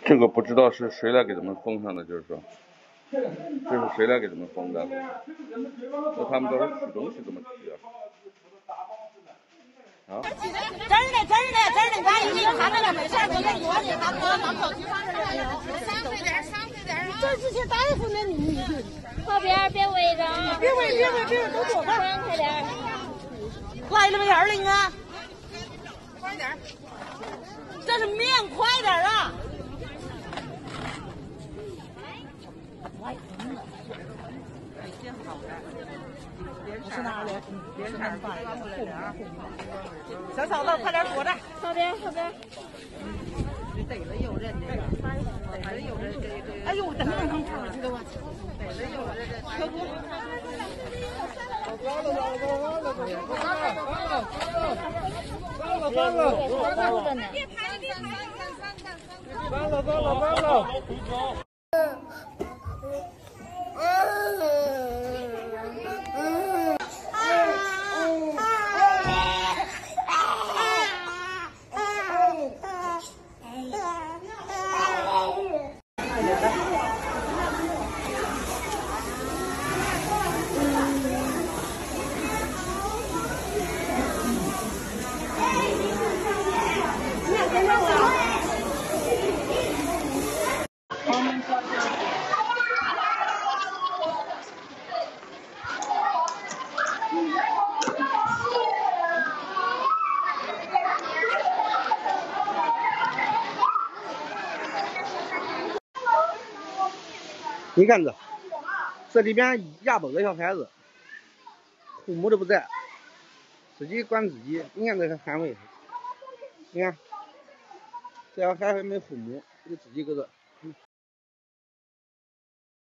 这个不知道是谁来给他们封上的，就是说，这是谁来给他们封的？那他们都是吃东西怎么吃啊？啊？真的，咱一看那个没事，都是多的，他搁门口去放着呢。上飞点，这这些大夫呢，你靠边别围着啊！别围，都躲开，快点！来了没人了啊？快点，这是面，快点啊！是哪的？连产办小嫂子，快点躲着！靠边。逮了有人这个，逮了有人这个。哎呦，等看出去了我。逮了有人这。可不。翻了！别拍！翻了！你看这里边200个小孩子，父母都不在，自己管自己。你看这个摊位，你看这小孩还没父母，就自己搁这。